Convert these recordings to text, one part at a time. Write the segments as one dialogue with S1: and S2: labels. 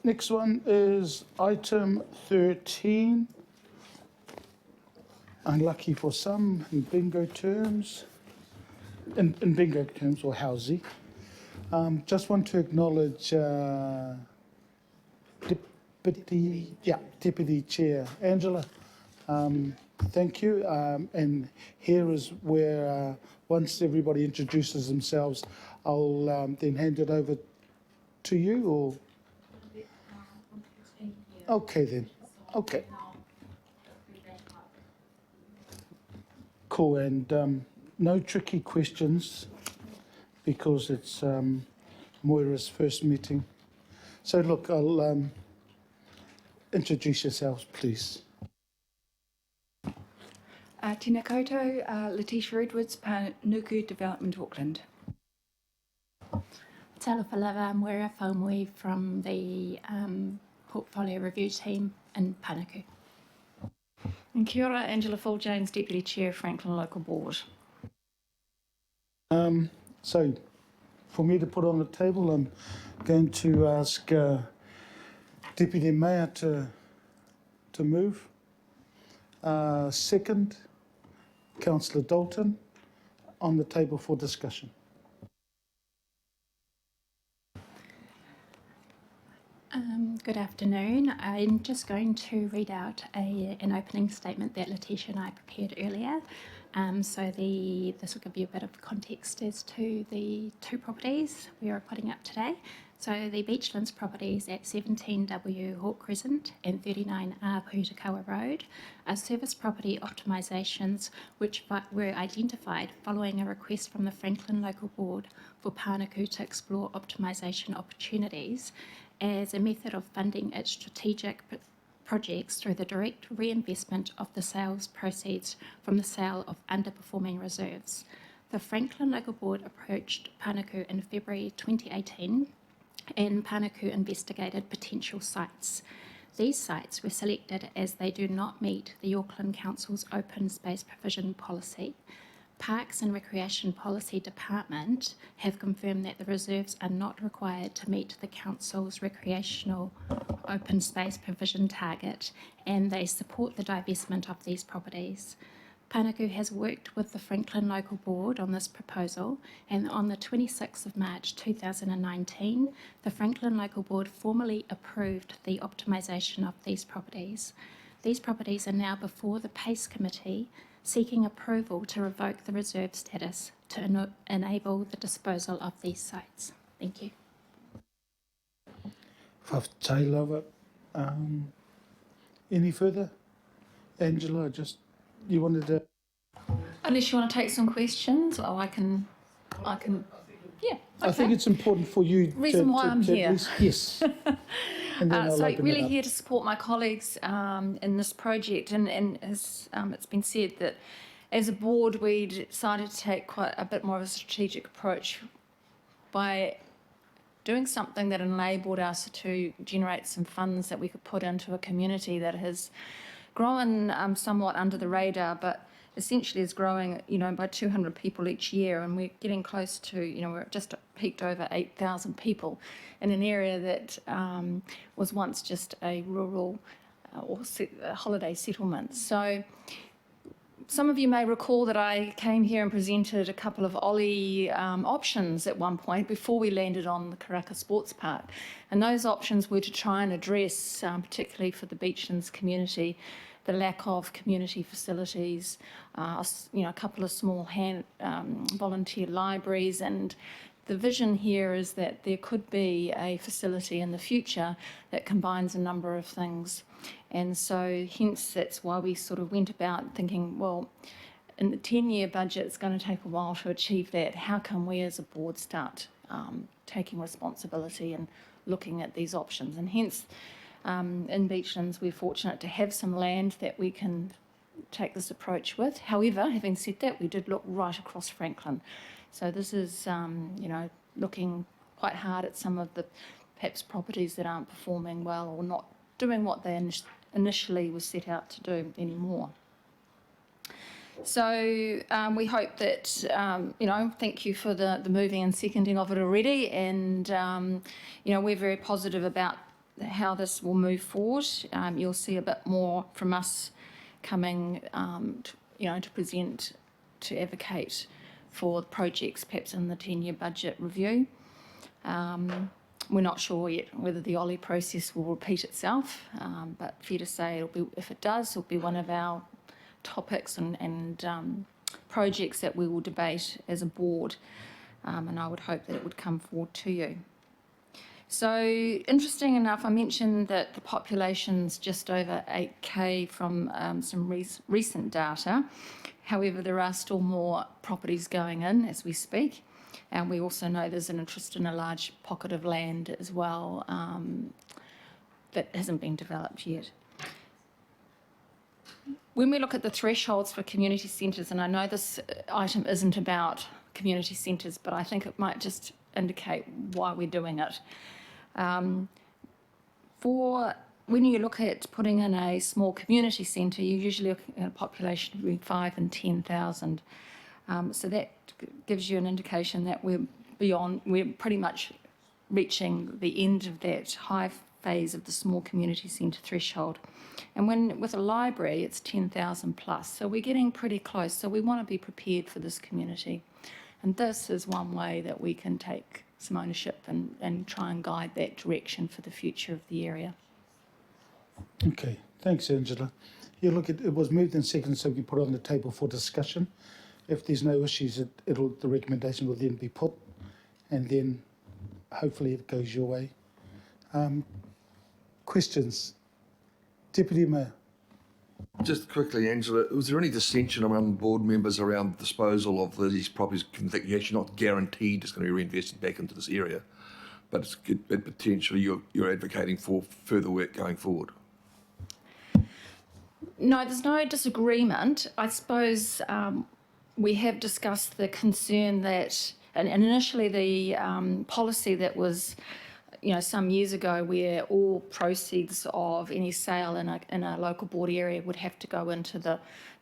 S1: Next one is item 13. Unlucky for some in bingo terms, in bingo terms or housey. Just want to acknowledge Deputy Chair Angela. Thank you. And here is where once everybody introduces themselves, I'll then hand it over to you. Or okay then. Okay. Cool. And no tricky questions because it's Moira's first meeting. So look, I'll introduce yourselves, please.
S2: Tēnā koutou, Letitia Edwards, Panuku Development, Auckland.
S3: Talofa lava, Moira Faumui from the Portfolio Review Team in Panuku.
S4: And kia ora, Angela Full-James, Deputy Chair, Franklin Local Board.
S1: So for me to put on the table, I'm going to ask Deputy Mayor to move. Second, Councillor Dalton, on the table for discussion.
S3: Good afternoon. I'm just going to read out an opening statement that Letitia and I prepared earlier. This will give you a bit of context as to the two properties we are putting up today. So the Beachlands properties at 17W Hawke Crescent and 39R Putakawa Road are service property optimisations which were identified following a request from the Franklin Local Board for Panuku to explore optimisation opportunities as a method of funding its strategic projects through the direct reinvestment of the sales proceeds from the sale of underperforming reserves. The Franklin Local Board approached Panuku in February 2018 and Panuku investigated potential sites. These sites were selected as they do not meet the Auckland Council's open space provision policy. Parks and Recreation Policy Department have confirmed that the reserves are not required to meet the Council's recreational open space provision target and they support the divestment of these properties. Panuku has worked with the Franklin Local Board on this proposal and on the 26th of March 2019, the Franklin Local Board formally approved the optimisation of these properties. These properties are now before the PACE Committee seeking approval to revoke the reserve status to enable the disposal of these sites. Thank you.
S1: Whawhtailawa. Any further? Angela, you wanted to...
S4: Unless you want to take some questions, or I can, yeah. Okay.
S1: I think it's important for you
S4: Reason why I'm here.
S1: Yes. And then I'll
S4: So
S1: open
S4: really
S1: it up.
S4: here to support my colleagues in this project, and as it's been said that as a board we decided to take quite a bit more of a strategic approach by doing something that enabled us to generate some funds that we could put into a community that has grown somewhat under the radar, but essentially is growing, by 200 people each year, and we're getting close to, we're just peaked over 8,000 people in an area that was once just a rural holiday settlement. So some of you may recall that I came here and presented a couple of Ollie options at one point before we landed on the Karaka Sports Park. And those options were to try and address, particularly for the Beachlands community, the lack of community facilities, a couple of small volunteer libraries, and the vision here is that there could be a facility in the future that combines a number of things. And so hence that's why we sort of went about thinking, well, in the 10-year budget, it's going to take a while to achieve that. How can we as a board start taking responsibility and looking at these options? And hence, in Beachlands, we're fortunate to have some land that we can take this approach with. However, having said that, we did look right across Franklin. So this is, looking quite hard at some of the perhaps properties that aren't performing well or not doing what they initially was set out to do anymore. So we hope that, thank you for the moving and seconding of it already. And, we're very positive about how this will move forward. You'll see a bit more from us coming, to present, to advocate for projects perhaps in the 10-year budget review. We're not sure yet whether the OLI process will repeat itself, but fair to say if it does, it'll be one of our topics and projects that we will debate as a board, and I would hope that it would come forward to you. So, interesting enough, I mentioned that the population's just over 8K from some recent data. However, there are still more properties going in as we speak. And we also know there's an interest in a large pocket of land as well that hasn't been developed yet. When we look at the thresholds for community centres, and I know this item isn't about community centres, but I think it might just indicate why we're doing it. When you look at putting in a small community centre, you're usually looking at a population between 5,000 and 10,000. So that gives you an indication that we're pretty much reaching the end of that high phase of the small community centre threshold. And with a library, it's 10,000 plus. So we're getting pretty close. So we want to be prepared for this community. And this is one way that we can take some ownership and try and guide that direction for the future of the area.
S1: Okay, thanks, Angela. Yeah, look, it was moved and seconded, so we put it on the table for discussion. If there's no issues, the recommendation will then be put, and then hopefully it goes your way. Questions? Deputy Mayor.
S5: Just quickly, Angela, was there any dissension among board members around disposal of these properties that you're actually not guaranteed it's going to be reinvested back into this area, but potentially you're advocating for further work going forward?
S4: No, there's no disagreement. I suppose we have discussed the concern that, and initially the policy that was, some years ago, where all proceeds of any sale in a local board area would have to go into the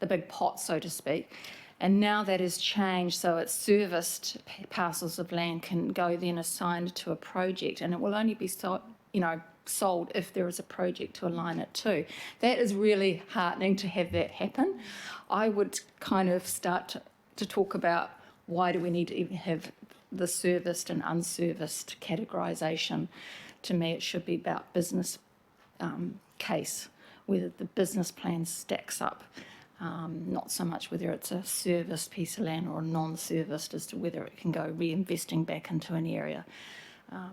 S4: big pot, so to speak. And now that has changed, so it's serviced parcels of land can go then assigned to a project, and it will only be sold if there is a project to align it to. That is really heartening to have that happen. I would kind of start to talk about why do we need to even have the serviced and unserviced categorisation. To me, it should be about business case, whether the business plan stacks up, not so much whether it's a serviced piece of land or a non-serviced, as to whether it can go reinvesting back into an area. I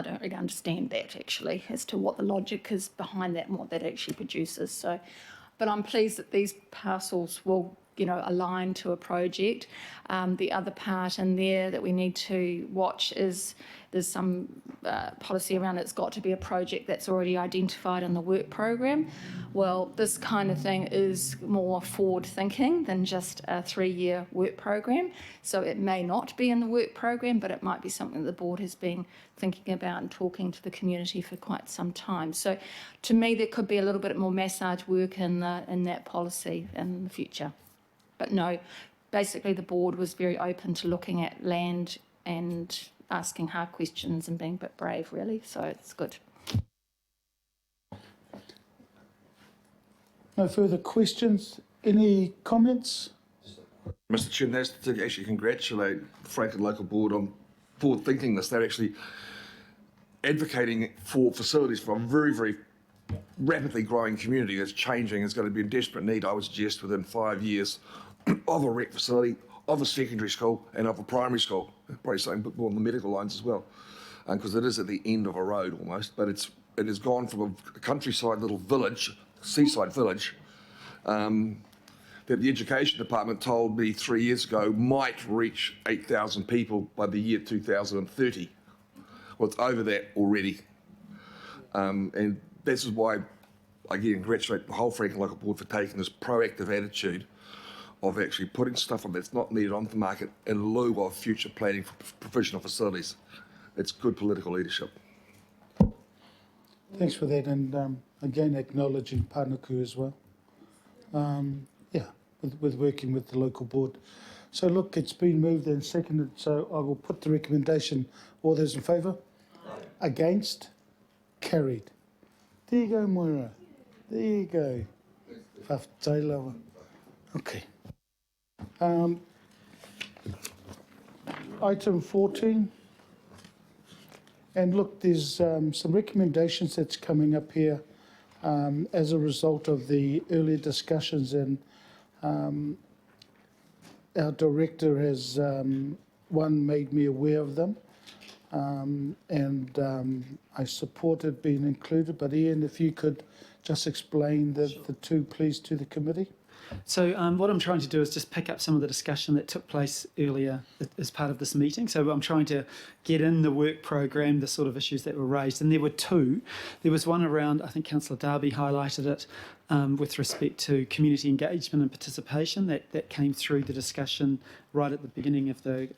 S4: don't really understand that actually, as to what the logic is behind that and what that actually produces. So, but I'm pleased that these parcels will align to a project. The other part in there that we need to watch is there's some policy around it's got to be a project that's already identified in the work program. Well, this kind of thing is more forward thinking than just a 3-year work program. So it may not be in the work program, but it might be something the board has been thinking about and talking to the community for quite some time. So to me, there could be a little bit more massage work in that policy in the future. But no, basically the board was very open to looking at land and asking hard questions and being a bit brave, really. So it's good.
S1: No further questions? Any comments?
S5: Mr. Chair, that's to actually congratulate the Franklin Local Board on forward thinking this. They're actually advocating for facilities for a very, very rapidly growing community that's changing. It's going to be in desperate need, I would suggest, within 5 years of a rec facility, of a secondary school and of a primary school. Probably something a bit more on the medical lines as well, because it is at the end of a road almost, but it has gone from a countryside little village, seaside village, that the education department told me 3 years ago might reach 8,000 people by the year 2030. Well, it's over that already. And this is why I again congratulate the whole Franklin Local Board for taking this proactive attitude of actually putting stuff on that's not needed onto the market in lieu of future planning for provisional facilities. It's good political leadership.
S1: Thanks for that, and again acknowledging Panuku as well. With working with the local board. So look, it's been moved and seconded, so I will put the recommendation. All those in favour? Against? Carried. There you go, Moira. There you go. Whawhtailawa. Okay. Item 14. And look, there's some recommendations that's coming up here as a result of the earlier discussions, and our director has, one, made me aware of them, and I supported being included. But Ian, if you could just explain the two, please, to the committee.
S6: So what I'm trying to do is just pick up some of the discussion that took place earlier as part of this meeting. So I'm trying to get in the work program, the sort of issues that were raised. And there were two. There was one around, I think Councillor Darby highlighted it, with respect to community engagement and participation. That came through the discussion right at the beginning of the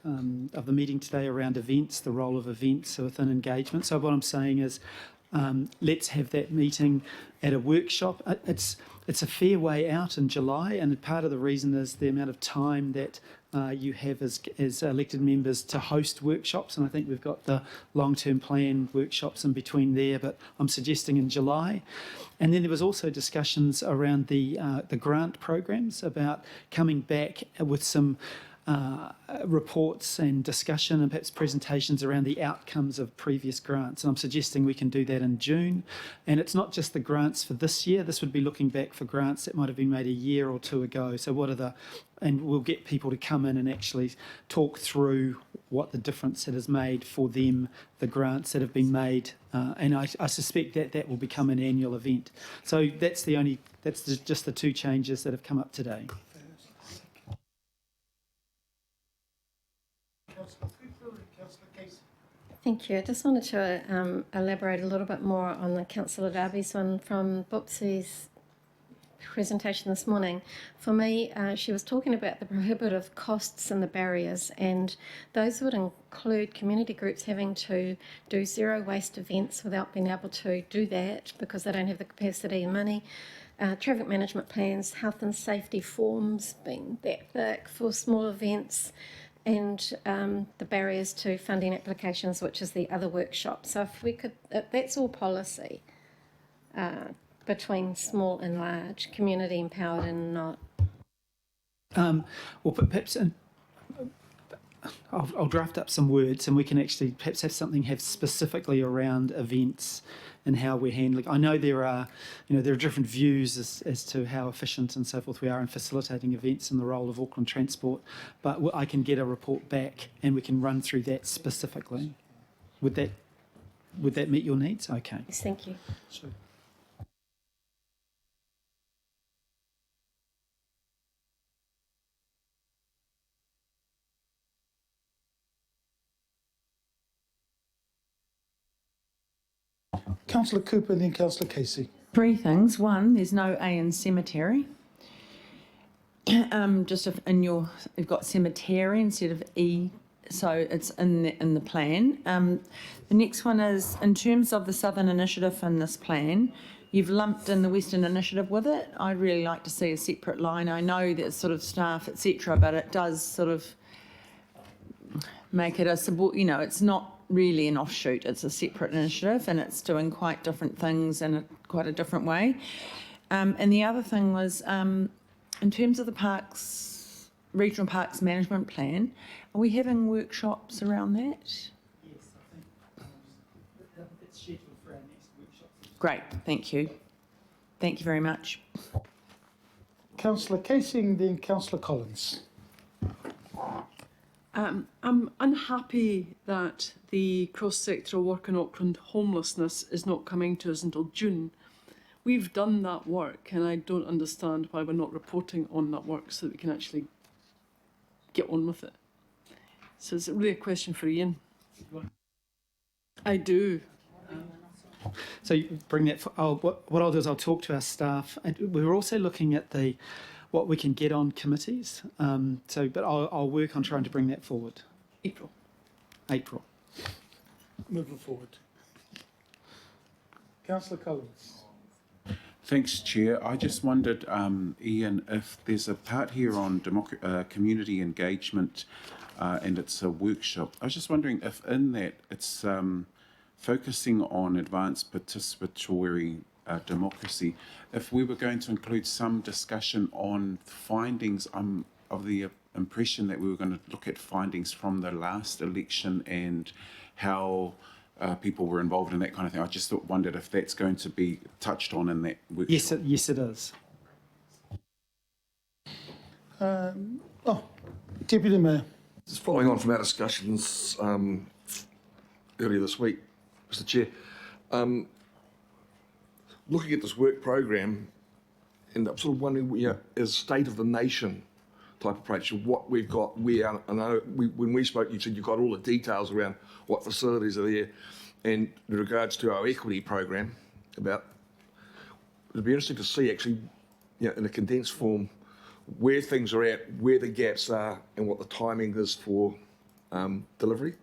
S6: meeting today around events, the role of events within engagement. So what I'm saying is, let's have that meeting at a workshop. It's a fair way out in July, and part of the reason is the amount of time that you have as elected members to host workshops, and I think we've got the long-term plan workshops in between there, but I'm suggesting in July. And then there was also discussions around the grant programs, about coming back with some reports and discussion and perhaps presentations around the outcomes of previous grants. And I'm suggesting we can do that in June. And it's not just the grants for this year. This would be looking back for grants that might have been made a year or two ago. So what are and we'll get people to come in and actually talk through what the difference it has made for them, the grants that have been made. And I suspect that will become an annual event. So that's just the two changes that have come up today.
S7: Thank you. I just wanted to elaborate a little bit more on the Councillor Darby's one from Boopsie's presentation this morning. For me, she was talking about the prohibitive costs and the barriers, and those would include community groups having to do zero waste events without being able to do that because they don't have the capacity and money. Traffic management plans, health and safety forms being that thick for small events, and the barriers to funding applications, which is the other workshop. So if we could, that's all policy between small and large, community empowered and not.
S6: Well, perhaps I'll draft up some words, and we can actually perhaps have something have specifically around events and how we're handling. I know there are different views as to how efficient and so forth we are in facilitating events and the role of Auckland Transport, but I can get a report back and we can run through that specifically. Would that meet your needs? Okay.
S7: Yes, thank you.
S6: Sure.
S1: Councillor Cooper, then Councillor Casey.
S8: Three things. One, there's no A in cemetery. Just if you've got cemetery instead of E, so it's in the plan. The next one is, in terms of the Southern Initiative in this plan, you've lumped in the Western Initiative with it. I'd really like to see a separate line. I know there's sort of staff, etc., but it does sort of make it it's not really an offshoot. It's a separate initiative, and it's doing quite different things in quite a different way. And the other thing was, in terms of the regional parks management plan, are we having workshops around that?
S6: Yes, I think it's scheduled for our next workshop.
S8: Great, thank you. Thank you very much.
S1: Councillor Casey, then Councillor Collins.
S9: I'm unhappy that the cross-sectoral work on Auckland homelessness is not coming to us until June. We've done that work, and I don't understand why we're not reporting on that work so that we can actually get on with it. So it's really a question for Ian. I do.
S6: So you bring that. What I'll do is I'll talk to our staff. And we're also looking at what we can get on committees. But I'll work on trying to bring that forward. April.
S1: Moving forward. Councillor Collins.
S10: Thanks, Chair. I just wondered, Ian, if there's a part here on community engagement and it's a workshop. I was just wondering if in that it's focusing on advanced participatory democracy, if we were going to include some discussion on findings, I'm of the impression that we were going to look at findings from the last election and how people were involved in that kind of thing. I just wondered if that's going to be touched on in that workshop.
S6: Yes, it is.
S1: Deputy Mayor.
S5: Just following on from our discussions earlier this week, Mr. Chair, looking at this work program, and I'm sort of wondering, is state of the nation type approach of what we've got. I know when we spoke, you said you've got all the details around what facilities are there, and in regards to our equity program, it'd be interesting to see actually, in a condensed form, where things are at, where the gaps are, and what the timing is for delivery.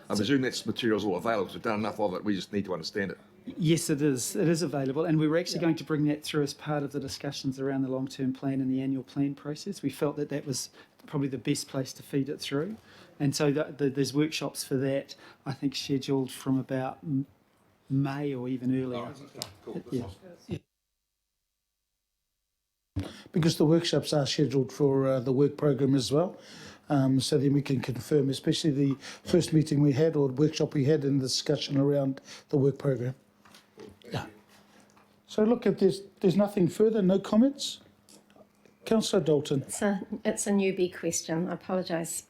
S5: I presume that's material's all available. We've done enough of it. We just need to understand it.
S6: Yes, it is. It is available, and we were actually going to bring that through as part of the discussions around the long-term plan and the annual plan process. We felt that that was probably the best place to feed it through, and so there's workshops for that, I think, scheduled from about May or even earlier. Yeah.
S1: Because the workshops are scheduled for the work program as well. So then we can confirm, especially the first meeting we had or workshop we had in the discussion around the work program. Yeah. So look, if there's nothing further, no comments? Councillor Dalton.
S7: It's a newbie question, I apologise.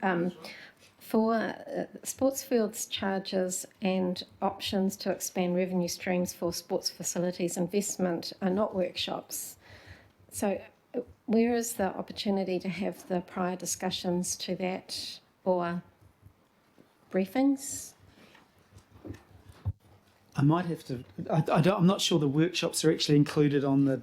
S7: For sports fields charges and options to expand revenue streams for sports facilities investment are not workshops. So where is the opportunity to have the prior discussions to that or briefings?
S6: I might have to. I'm not sure the workshops are actually included on the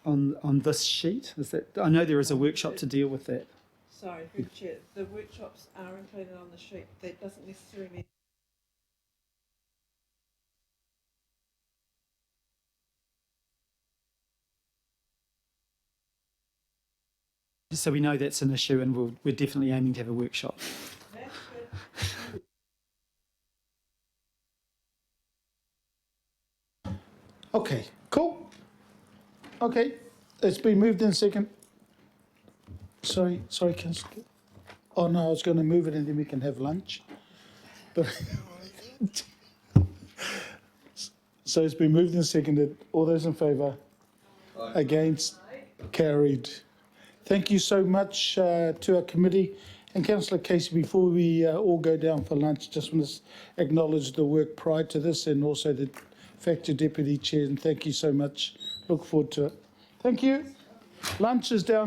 S6: on this sheet. Is that? I know there is a workshop to deal with that.
S11: Sorry, through the chair. The workshops are included on the sheet. That doesn't necessarily mean.
S6: So we know that's an issue, and we're definitely aiming to have a workshop.
S11: That's good.
S1: Okay, cool. Okay, it's been moved in second. Sorry, Councillor. Oh no, I was going to move it and then we can have lunch. But so it's been moved and seconded. All those in favour? Against? Carried. Thank you so much to our committee. And Councillor Casey, before we all go down for lunch, just want to acknowledge the work prior to this and also the fact you're Deputy Chair, and thank you so much. Look forward to it. Thank you. Lunch is down.